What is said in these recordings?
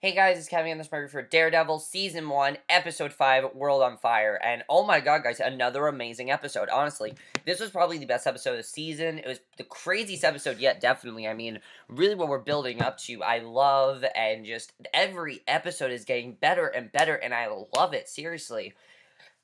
Hey guys, it's Kevin on this review for Daredevil Season 1, Episode 5, World on Fire. And oh my god, guys, another amazing episode. Honestly, this was probably the best episode of the season. It was the craziest episode yet, definitely. I mean, really what we're building up to, I love, and just every episode is getting better and better, and I love it, seriously.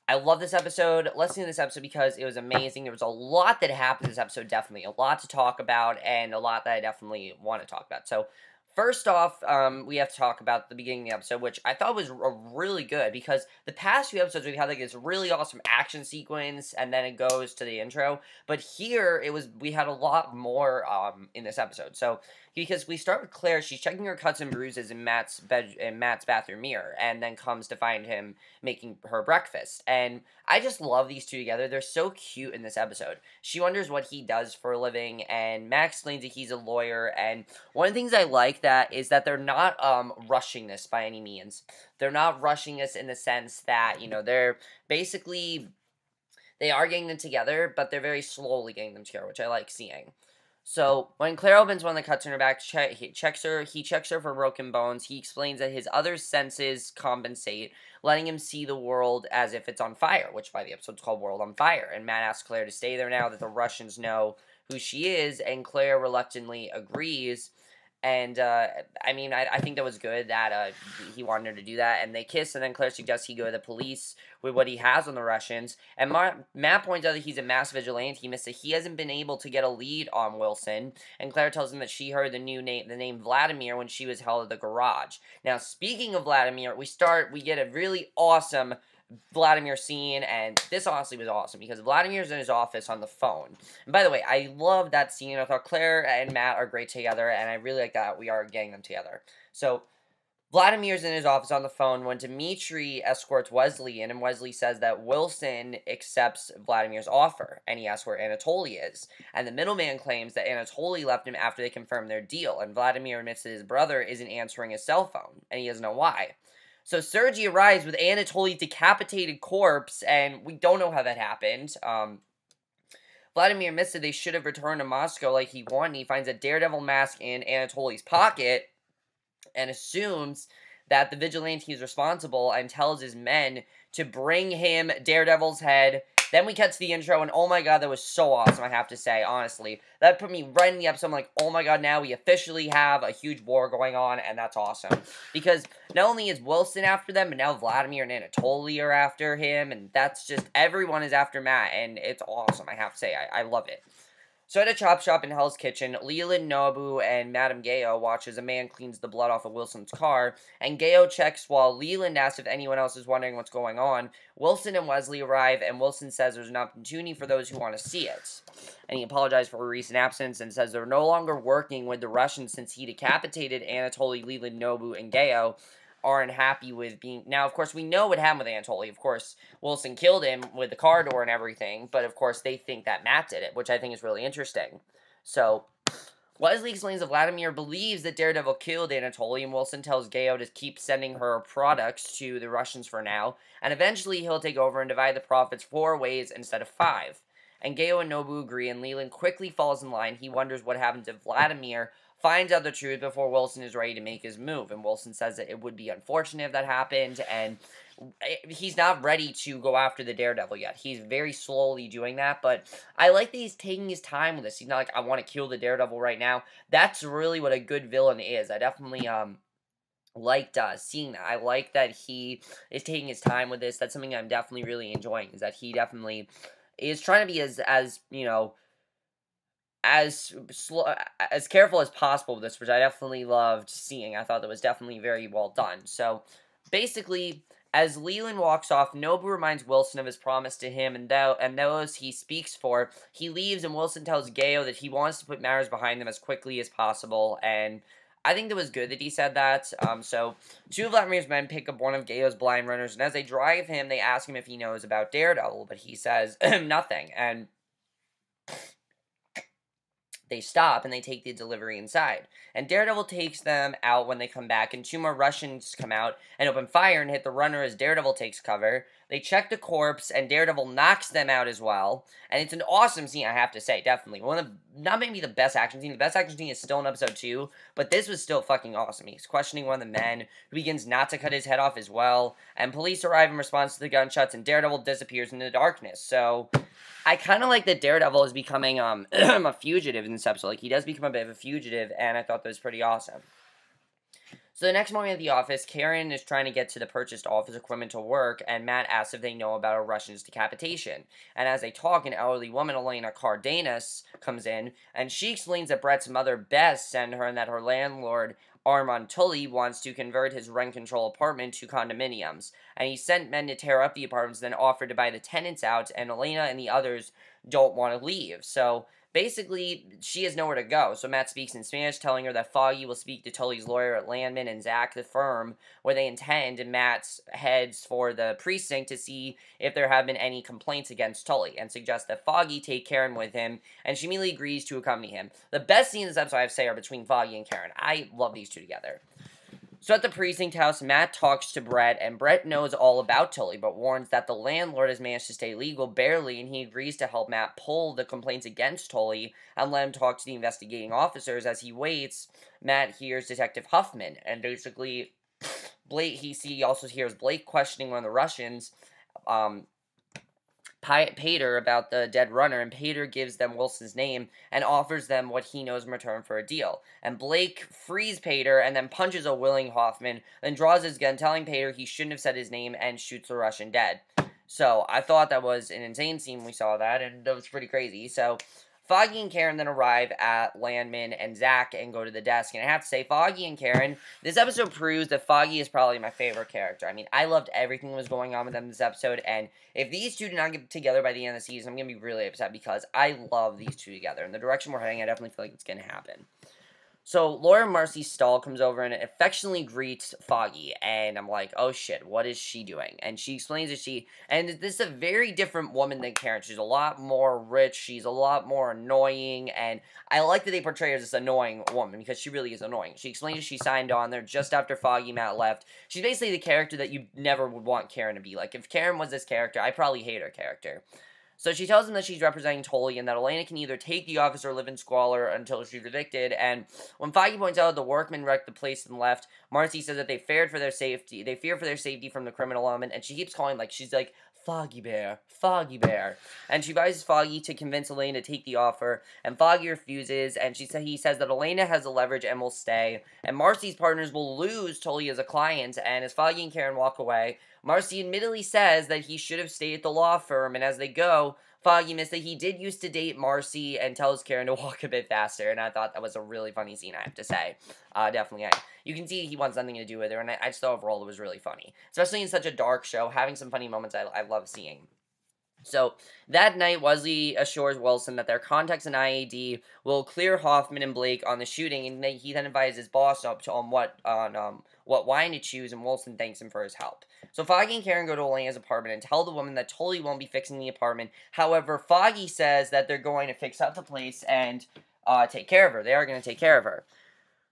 I love this episode. Let's do this episode because it was amazing. There was a lot that happened in this episode, definitely. A lot to talk about, and a lot that I definitely want to talk about. So, first off, we have to talk about the beginning of the episode, which I thought was really good, because the past few episodes we've had like this really awesome action sequence, and then it goes to the intro. But here, we had a lot more in this episode. So, because we start with Claire, she's checking her cuts and bruises in Matt's bathroom mirror, and then comes to find him making her breakfast. And I just love these two together. They're so cute in this episode. She wonders what he does for a living, and Matt explains that he's a lawyer. And one of the things I like that is that they're not rushing this by any means. They're not rushing this in the sense that, you know, they're basically, they are getting them together, but they're very slowly getting them together, which I like seeing. So, when Claire opens one of the cuts in her back, he checks her for broken bones. He explains that his other senses compensate, letting him see the world as if it's on fire, which by the episode's called World on Fire. And Matt asks Claire to stay there now that the Russians know who she is, and Claire reluctantly agrees. And, I mean, I think that was good that he wanted her to do that. And they kiss, and then Claire suggests he go to the police with what he has on the Russians. And Matt points out that he's a mass vigilante. He missed that he hasn't been able to get a lead on Wilson. And Claire tells him that she heard the name Vladimir when she was held at the garage. Now, speaking of Vladimir, we get a really awesome Vladimir scene, and this honestly was awesome because Vladimir's in his office on the phone. And by the way, I love that scene. I thought Claire and Matt are great together, and I really like that we are getting them together. So, Vladimir's in his office on the phone when Dimitri escorts Wesley in, and Wesley says that Wilson accepts Vladimir's offer, and he asks where Anatoly is. And the middleman claims that Anatoly left him after they confirmed their deal, and Vladimir admits that his brother isn't answering his cell phone, and he doesn't know why. So Sergei arrives with Anatoly's decapitated corpse, and we don't know how that happened. Vladimir admits that they should have returned to Moscow like he wanted. He finds a Daredevil mask in Anatoly's pocket and assumes that the vigilante is responsible and tells his men to bring him Daredevil's head. Then we cut to the intro, and oh my god, that was so awesome, I have to say, honestly. That put me right in the episode. I'm like, oh my god, now we officially have a huge war going on, and that's awesome. Because not only is Wilson after them, but now Vladimir and Anatoly are after him, and that's just, everyone is after Matt, and it's awesome, I have to say. I love it. So at a chop shop in Hell's Kitchen, Leland, Nobu, and Madame Gayo watch as a man cleans the blood off of Wilson's car, and Gayo checks while Leland asks if anyone else is wondering what's going on. Wilson and Wesley arrive, and Wilson says there's an opportunity for those who want to see it. And he apologized for a recent absence and says they're no longer working with the Russians since he decapitated Anatoly, Leland, Nobu, and Gayo. Aren't happy with being... Now, of course, we know what happened with Anatoly. Of course, Wilson killed him with the car door and everything, but of course, they think that Matt did it, which I think is really interesting. So, Wesley explains that Vladimir believes that Daredevil killed Anatoly, and Wilson tells Gayo to keep sending her products to the Russians for now, and eventually he'll take over and divide the profits 4 ways instead of 5. And Gayo and Nobu agree, and Leland quickly falls in line. He wonders what happens if Vladimir finds out the truth before Wilson is ready to make his move. And Wilson says that it would be unfortunate if that happened, and he's not ready to go after the Daredevil yet. He's very slowly doing that, but I like that he's taking his time with this. He's not like, I want to kill the Daredevil right now. That's really what a good villain is. I definitely, liked seeing that. I like that he is taking his time with this. That's something I'm definitely really enjoying, is that he definitely is trying to be as you know, as careful as possible with this, which I definitely loved seeing. I thought that was definitely very well done. So, basically, as Leland walks off, Nobu reminds Wilson of his promise to him, and those he speaks for. He leaves, and Wilson tells Gayo that he wants to put matters behind them as quickly as possible, and I think that was good that he said that. So, 2 of Vladimir's men pick up one of Gayo's blind runners, and as they drive him, they ask him if he knows about Daredevil, but he says nothing, and they stop and they take the delivery inside. And Daredevil takes them out when they come back, and 2 more Russians come out and open fire and hit the runner as Daredevil takes cover. They check the corpse, and Daredevil knocks them out as well. And it's an awesome scene, I have to say, definitely. One of the, not maybe the best action scene. The best action scene is still in episode 2, but this was still fucking awesome. He's questioning one of the men, who begins not to cut his head off as well. And police arrive in response to the gunshots, and Daredevil disappears into the darkness. So I kind of like that Daredevil is becoming a fugitive in this episode. Like, he does become a bit of a fugitive, and I thought that was pretty awesome. So the next morning at the office, Karen is trying to get to the purchased office equipment to work, and Matt asks if they know about a Russian's decapitation. And as they talk, an elderly woman, Elena Cardenas, comes in, and she explains that Brett's mother, Bess, sent her and that her landlord, Armand Tully, wants to convert his rent control apartment to condominiums. And he sent men to tear up the apartments, then offered to buy the tenants out, and Elena and the others don't want to leave. So basically, she has nowhere to go. So Matt speaks in Spanish, telling her that Foggy will speak to Tully's lawyer at Landman and Zach, the firm, where they intend, and Matt heads for the precinct to see if there have been any complaints against Tully, and suggests that Foggy take Karen with him, and she immediately agrees to accompany him. The best scenes in this episode, I have to say, are between Foggy and Karen. I love these two together. So at the precinct house, Matt talks to Brett, and Brett knows all about Tully, but warns that the landlord has managed to stay legal barely, and he agrees to help Matt pull the complaints against Tully and let him talk to the investigating officers. As he waits, Matt hears Detective Huffman, and basically, he also hears Blake questioning one of the Russians, Pater, about the dead runner, and Pater gives them Wilson's name and offers them what he knows in return for a deal. And Blake frees Pater and then punches a willing Hoffman, then draws his gun, telling Pater he shouldn't have said his name, and shoots the Russian dead. So I thought that was an insane scene when we saw that, and that was pretty crazy. So Foggy and Karen then arrive at Landman and Zach and go to the desk. And I have to say, Foggy and Karen, this episode proves that Foggy is probably my favorite character. I mean, I loved everything that was going on with them in this episode. And if these two do not get together by the end of the season, I'm going to be really upset because I love these two together. And the direction we're heading, I definitely feel like it's going to happen. So Laura Marcy Stahl comes over and affectionately greets Foggy, and I'm like, oh shit, what is she doing? And she explains that and this is a very different woman than Karen. She's a lot more rich, she's a lot more annoying, and I like that they portray her as this annoying woman, because she really is annoying. She explains that she signed on there just after Foggy and Matt left. She's basically the character that you never would want Karen to be. Like, if Karen was this character, I'd probably hate her character. So she tells him that she's representing Tully and that Elena can either take the office or live in squalor until she's evicted. And when Foggy points out that the workmen wrecked the place and left, Marcy says that they fear for their safety from the criminal element, and she keeps calling, like, she's like, Foggy Bear, Foggy Bear. And she advises Foggy to convince Elena to take the offer, and Foggy refuses, and he says that Elena has the leverage and will stay, and Marcy's partners will lose Tully as a client. And as Foggy and Karen walk away, Marcy admittedly says that he should have stayed at the law firm, and as they go, Foggy admits that he did used to date Marcy and tells Karen to walk a bit faster, and I thought that was a really funny scene, I have to say. Definitely. You can see he wants nothing to do with her, and I just thought overall it was really funny. Especially in such a dark show, having some funny moments I love seeing. So, that night, Wesley assures Wilson that their contacts in IAD will clear Hoffman and Blake on the shooting, and he then advises his boss up to what wine to choose, and Wilson thanks him for his help. So Foggy and Karen go to Elena's apartment and tell the woman that Tully won't be fixing the apartment. However, Foggy says that they're going to fix up the place and take care of her. They are going to take care of her.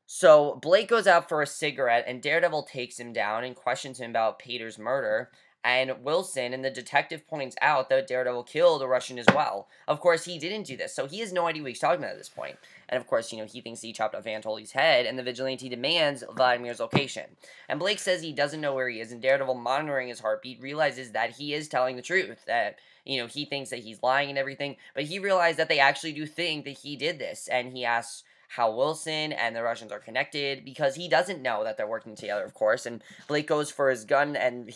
So Blake goes out for a cigarette, and Daredevil takes him down and questions him about Pater's murder. And Wilson and the detective points out that Daredevil killed a Russian as well. Of course, he didn't do this, so he has no idea what he's talking about at this point. And of course, he thinks he chopped off Van Tully's head, and the vigilante demands Vladimir's location. And Blake says he doesn't know where he is, and Daredevil, monitoring his heartbeat, realizes that he is telling the truth, that, he thinks that he's lying and everything, but he realized that they actually do think that he did this, and he asks how Wilson and the Russians are connected, because he doesn't know that they're working together, of course, and Blake goes for his gun, and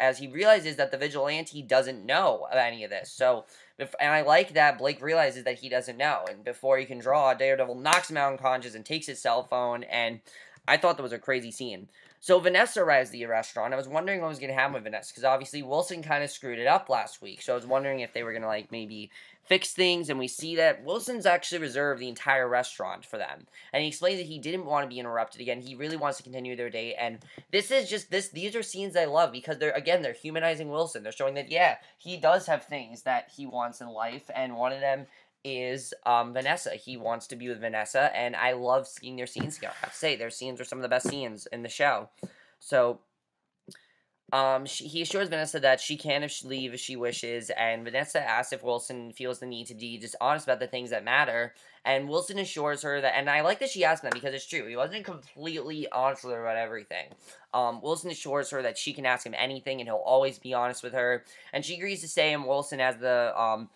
as he realizes that the vigilante doesn't know of any of this, and I like that Blake realizes that he doesn't know, and before he can draw, Daredevil knocks him out unconscious and takes his cell phone, and I thought that was a crazy scene. So Vanessa arrives at the restaurant. I was wondering what was going to happen with Vanessa, because obviously Wilson kind of screwed it up last week, so I was wondering if they were going to, maybe fix things, and we see that Wilson's actually reserved the entire restaurant for them, and he explains that he didn't want to be interrupted again. He really wants to continue their date, and these are scenes I love, because they're humanizing Wilson. They're showing that, yeah, he does have things that he wants in life, and one of them is Vanessa. He wants to be with Vanessa, and I love seeing their scenes together. I have to say, their scenes are some of the best scenes in the show. So, he assures Vanessa that she can leave if she wishes, and Vanessa asks if Wilson feels the need to be just honest about the things that matter, and Wilson assures her that, and I like that she asked that because it's true, he wasn't completely honest with her about everything. Wilson assures her that she can ask him anything, and he'll always be honest with her, and she agrees to stay, and Wilson has the,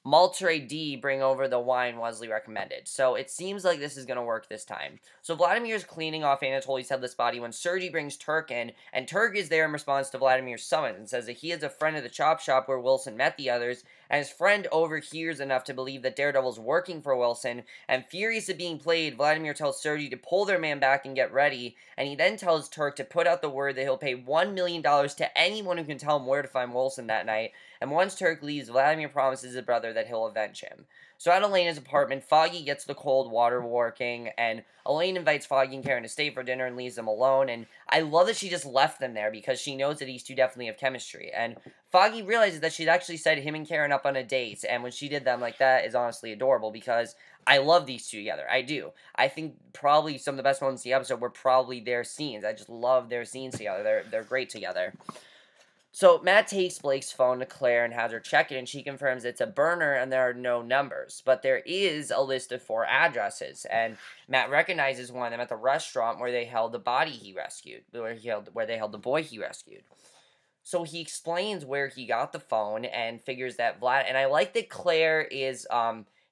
Maltre D bring over the wine Wesley recommended. So it seems like this is going to work this time. So Vladimir's cleaning off Anatoly's headless body when Sergei brings Turk in, and Turk is there in response to Vladimir's summons and says that he is a friend of the chop shop where Wilson met the others, and his friend overhears enough to believe that Daredevil's working for Wilson, and furious at being played, Vladimir tells Sergei to pull their man back and get ready, and he then tells Turk to put out the word that he'll pay $1 million to anyone who can tell him where to find Wilson that night, and once Turk leaves, Vladimir promises his brother that he'll avenge him. So at Elena's apartment, Foggy gets the cold water working, and Elaine invites Foggy and Karen to stay for dinner and leaves them alone, and I love that she just left them there because she knows that these two definitely have chemistry, and Foggy realizes that she'd actually set him and Karen up on a date, and when she did that, I'm like, that is honestly adorable because I love these two together. I do. I think probably some of the best moments in the episode were probably their scenes. I just love their scenes together. They're great together. So, Matt takes Blake's phone to Claire and has her check it, and she confirms it's a burner and there are no numbers. But there is a list of 4 addresses, and Matt recognizes one of them at the restaurant where they held the body he rescued, where they held the boy he rescued. So he explains where he got the phone and figures that and I like that Claire is,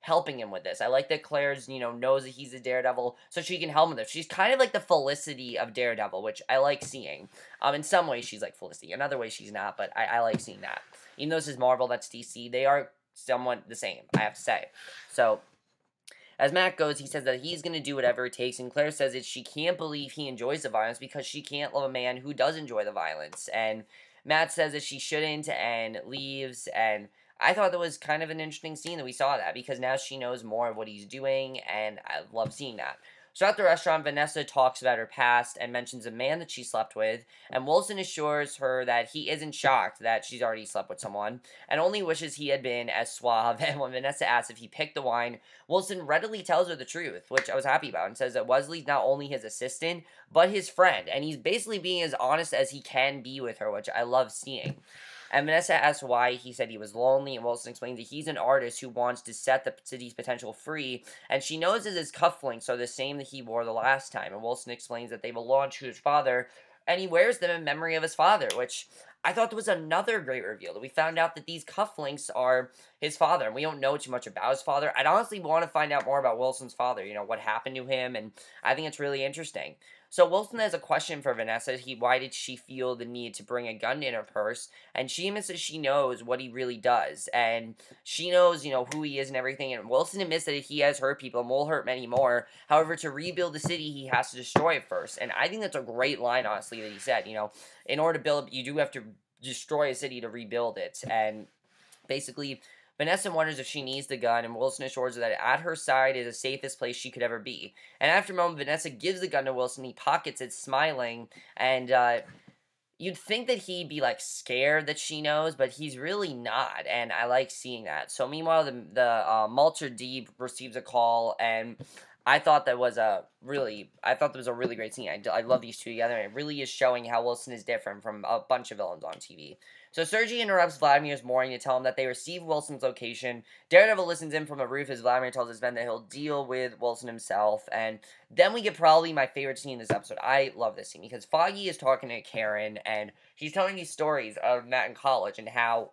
helping him with this. I like that Claire's, knows that he's a Daredevil, so she can help him with this. She's kind of like the Felicity of Daredevil, which I like seeing. In some ways, she's like Felicity. In other ways, she's not, but I like seeing that. Even though this is Marvel, that's DC, they are somewhat the same, I have to say. So, as Matt goes, he says that he's going to do whatever it takes, and Claire says that she can't believe he enjoys the violence because she can't love a man who does enjoy the violence. And Matt says that she shouldn't and leaves, and I thought that was kind of an interesting scene that we saw that, because now she knows more of what he's doing, and I love seeing that. So at the restaurant, Vanessa talks about her past and mentions a man that she slept with, and Wilson assures her that he isn't shocked that she's already slept with someone, and only wishes he had been as suave, and when Vanessa asks if he picked the wine, Wilson readily tells her the truth, which I was happy about, and says that Wesley's not only his assistant, but his friend, and he's basically being as honest as he can be with her, which I love seeing. And Vanessa asks why he said he was lonely, and Wilson explains that he's an artist who wants to set the city's potential free, and she knows that his cufflinks are the same that he wore the last time, and Wilson explains that they belong to his father, and he wears them in memory of his father, which I thought was another great reveal, that we found out that these cufflinks are his father, and we don't know too much about his father. I'd honestly want to find out more about Wilson's father, what happened to him, and I think it's really interesting. So Wilson has a question for Vanessa. Why did she feel the need to bring a gun in her purse? And she admits that she knows what he really does. And she knows, who he is and everything. And Wilson admits that he has hurt people and will hurt many more. However, to rebuild the city, he has to destroy it first. And I think that's a great line, honestly, that he said. In order to build, you do have to destroy a city to rebuild it. And basically, Vanessa wonders if she needs the gun, and Wilson assures her that at her side is the safest place she could ever be. And after a moment, Vanessa gives the gun to Wilson, he pockets it, smiling, and you'd think that he'd be, scared that she knows, but he's really not, and I like seeing that. So meanwhile, the Malter D receives a call, and I thought that was a really great scene. I love these two together, and it really is showing how Wilson is different from a bunch of villains on TV. So Sergei interrupts Vladimir's mooring to tell him that they receive Wilson's location. Daredevil listens in from the roof as Vladimir tells his men that he'll deal with Wilson himself. And then we get probably my favorite scene in this episode. I love this scene because Foggy is talking to Karen, and he's telling these stories of Matt in college and how,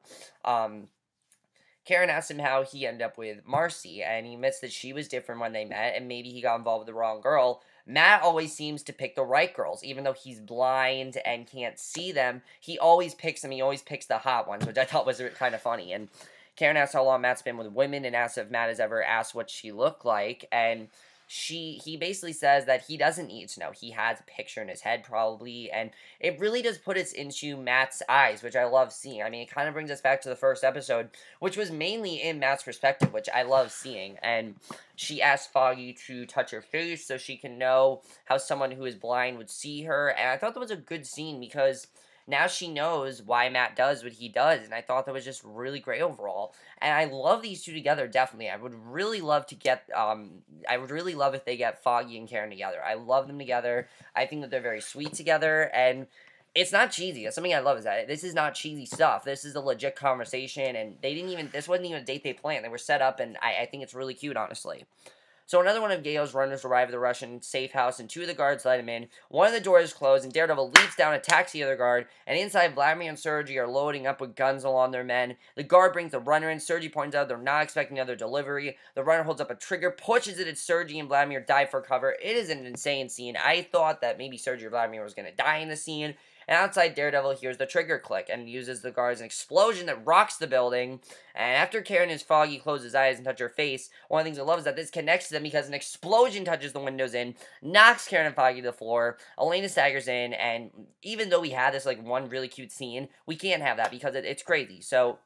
Karen asks him how he ended up with Marcy, and he admits that she was different when they met, and maybe he got involved with the wrong girl. Matt always seems to pick the right girls, even though he's blind and can't see them. He always picks them. He always picks the hot ones, which I thought was kind of funny. And Karen asks how long Matt's been with women, and asks if Matt has ever asked what she looked like, and he basically says that he doesn't need to know. He has a picture in his head, probably, and it really does put us into Matt's eyes, which I love seeing. I mean, it kind of brings us back to the first episode, which was mainly in Matt's perspective, which I love seeing, and she asks Foggy to touch her face so she can know how someone who is blind would see her, and I thought that was a good scene because now she knows why Matt does what he does, and I thought that was just really great overall. And I love these two together, definitely. I would really love to get, I would really love if they get Foggy and Karen together. I love them together. I think that they're very sweet together, and it's not cheesy. That's something I love, is that this is not cheesy stuff. This is a legit conversation, and this wasn't even a date they planned. They were set up, and I think it's really cute, honestly. So another one of Gale's runners arrive at the Russian safe house, and two of the guards let him in. One of the doors is closed, and Daredevil leaps down, attacks the other guard, and inside, Vladimir and Sergei are loading up with guns along their men. The guard brings the runner in. Sergei points out they're not expecting another delivery. The runner holds up a trigger, pushes it at Sergei, and Vladimir dive for cover. It is an insane scene. I thought that maybe Sergei or Vladimir was going to die in the scene. And outside, Daredevil hears the trigger click and uses the guards an explosion that rocks the building. And after Karen and Foggy close his eyes and touch her face, one of the things I love is that this connects to them because an explosion touches the windows in, knocks Karen and Foggy to the floor. Elena staggers in, and even though we had this like one really cute scene, we can't have that because it's crazy. So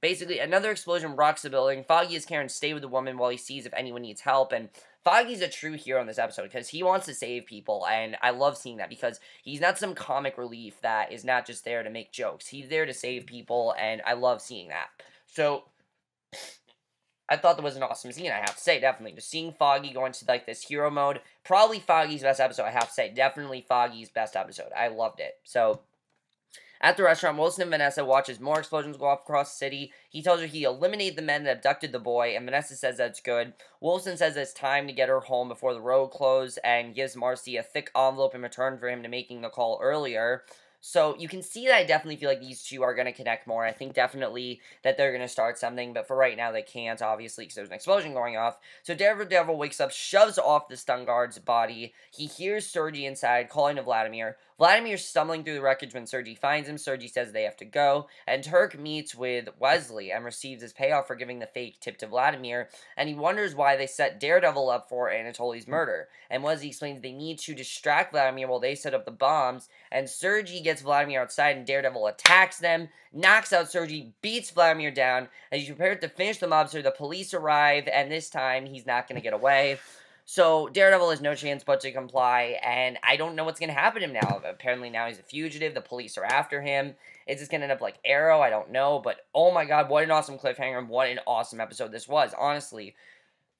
basically, another explosion rocks the building. Foggy has Karen stay with the woman while he sees if anyone needs help, and Foggy's a true hero in this episode because he wants to save people, and I love seeing that because he's not some comic relief that is not just there to make jokes. He's there to save people, and I love seeing that. So I thought that was an awesome scene, I have to say, definitely. Just seeing Foggy go into, like, this hero mode, probably Foggy's best episode, I have to say. Definitely Foggy's best episode. I loved it. So at the restaurant, Wilson and Vanessa watches more explosions go off across the city. He tells her he eliminated the men that abducted the boy, and Vanessa says that's good. Wilson says it's time to get her home before the road closed, and gives Marcy a thick envelope in return for him to making the call earlier. So you can see that I definitely feel like these two are going to connect more. I think definitely that they're going to start something, but for right now they can't, obviously, because there's an explosion going off. So Daredevil wakes up, shoves off the stun guard's body. He hears Sergei inside, calling to Vladimir. Vladimir's stumbling through the wreckage when Sergei finds him. Sergei says they have to go, and Turk meets with Wesley and receives his payoff for giving the fake tip to Vladimir, and he wonders why they set Daredevil up for Anatoly's murder. And Wesley explains they need to distract Vladimir while they set up the bombs, and Sergei gets Vladimir outside, and Daredevil attacks them, knocks out Sergei, beats Vladimir down, and he's prepared to finish the mobster. The police arrive, and this time he's not going to get away. So, Daredevil has no chance but to comply, and I don't know what's going to happen to him now. Apparently now he's a fugitive, the police are after him. Is this going to end up like Arrow? I don't know, but oh my god, what an awesome cliffhanger, and what an awesome episode this was, honestly.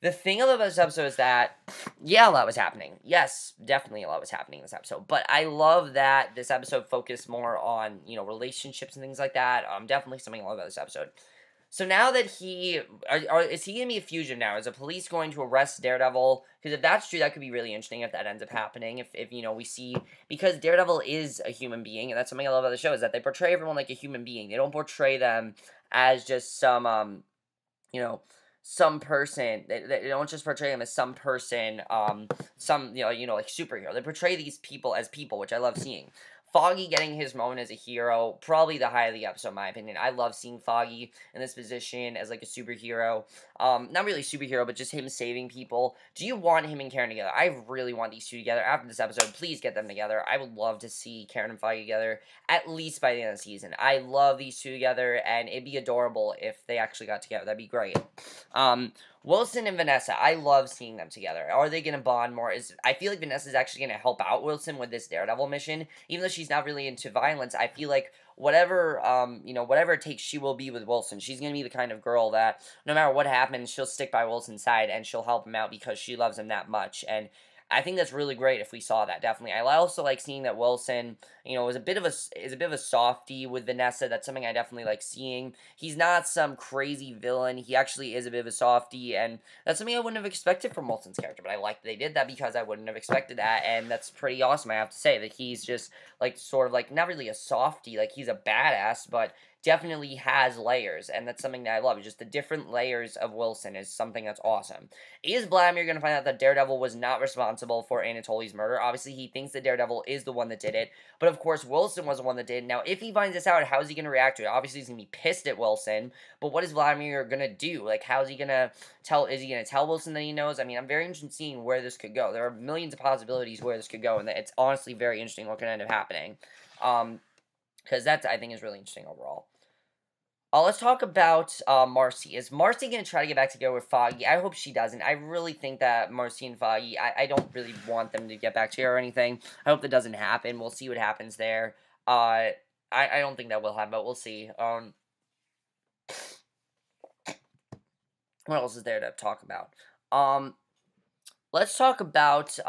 The thing about this episode is that, yeah, a lot was happening. Yes, definitely a lot was happening in this episode, but I love that this episode focused more on, you know, relationships and things like that. Definitely something I love about this episode. So now that is he going to be a fugitive now? Is the police going to arrest Daredevil? Because if that's true, that could be really interesting if that ends up happening. If you know, we see, because Daredevil is a human being, and that's something I love about the show, is that they portray everyone like a human being. They don't portray them as just some, you know, some person. They don't just portray them as some person, some, you know, like superhero. They portray these people as people, which I love seeing. Foggy getting his moment as a hero, probably the highlight of the episode, in my opinion. I love seeing Foggy in this position as, like, a superhero. Not really superhero, but just him saving people. Do you want him and Karen together? I really want these two together. After this episode, please get them together. I would love to see Karen and Foggy together, at least by the end of the season. I love these two together, and it'd be adorable if they actually got together. That'd be great. Wilson and Vanessa, I love seeing them together. Are they going to bond more? I feel like Vanessa's actually going to help out Wilson with this Daredevil mission. Even though she's not really into violence, I feel like whatever, you know, whatever it takes, she will be with Wilson. She's going to be the kind of girl that, no matter what happens, she'll stick by Wilson's side, and she'll help him out because she loves him that much. And I think that's really great if we saw that, definitely. I also like seeing that Wilson, you know, is a bit of a softie with Vanessa. That's something I definitely like seeing. He's not some crazy villain. He actually is a bit of a softie, and that's something I wouldn't have expected from Wilson's character, but I like that they did that because I wouldn't have expected that, and that's pretty awesome, I have to say, that he's just, like, sort of, like, not really a softie, like, he's a badass, but definitely has layers, and that's something that I love. Just the different layers of Wilson is something that's awesome. Is Vladimir going to find out that Daredevil was not responsible for Anatoly's murder? Obviously, he thinks that Daredevil is the one that did it, but of course, Wilson was the one that did. Now, if he finds this out, how is he going to react to it? Obviously, he's going to be pissed at Wilson, but what is Vladimir going to do? Like, how is he going to tell, is he going to tell Wilson that he knows? I mean, I'm very interested in seeing where this could go. There are millions of possibilities where this could go, and it's honestly very interesting what could end up happening, because that, I think, is really interesting overall. Let's talk about Marcy. Is Marcy going to try to get back together with Foggy? I hope she doesn't. I really think that Marcy and Foggy, I don't really want them to get back together or anything. I hope that doesn't happen. We'll see what happens there. I don't think that will happen, but we'll see. What else is there to talk about? Let's talk about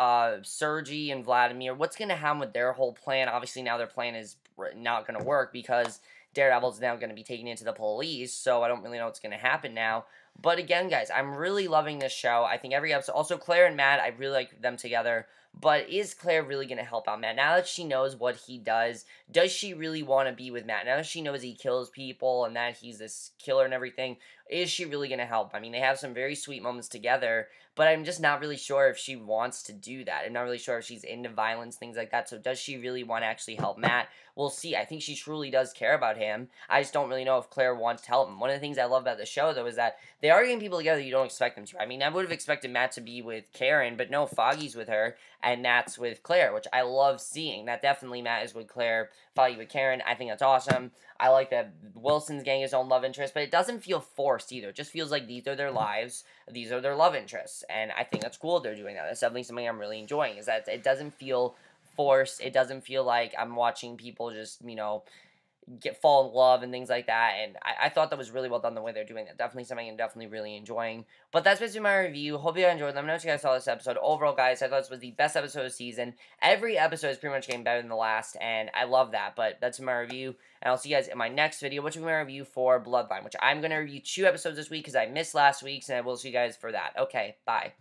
Sergei and Vladimir. What's going to happen with their whole plan? Obviously, now their plan is not going to work because Daredevil's now going to be taken into the police, so I don't really know what's going to happen now. But again, guys, I'm really loving this show. I think every episode... Also, Claire and Matt, I really like them together. But is Claire really going to help out Matt? Now that she knows what he does she really want to be with Matt? Now that she knows he kills people and that he's this killer and everything, is she really going to help? I mean, they have some very sweet moments together, but I'm just not really sure if she wants to do that. I'm not really sure if she's into violence, things like that. So does she really want to actually help Matt? We'll see. I think she truly does care about him. I just don't really know if Claire wants to help him. One of the things I love about the show, though, is that they are getting people together you don't expect them to. I mean, I would have expected Matt to be with Karen, but no, Foggy's with her, and Matt's with Claire, which I love seeing. That definitely Matt is with Claire, Foggy with Karen. I think that's awesome. I like that Wilson's getting his own love interest, but it doesn't feel forced either. It just feels like these are their lives, these are their love interests, and I think that's cool they're doing that. That's definitely something I'm really enjoying, is that it doesn't feel forced. It doesn't feel like I'm watching people just, fall in love and things like that, and I thought that was really well done the way they're doing that. Definitely something I'm definitely really enjoying. But that's basically my review. Hope you guys enjoyed. Let me know if you guys saw this episode. Overall, guys, I thought this was the best episode of the season. Every episode is pretty much getting better than the last, and I love that. But that's my review, and I'll see you guys in my next video, which will be my review for Bloodline, which I'm going to review 2 episodes this week because I missed last week's, and I will see you guys for that. Okay, bye.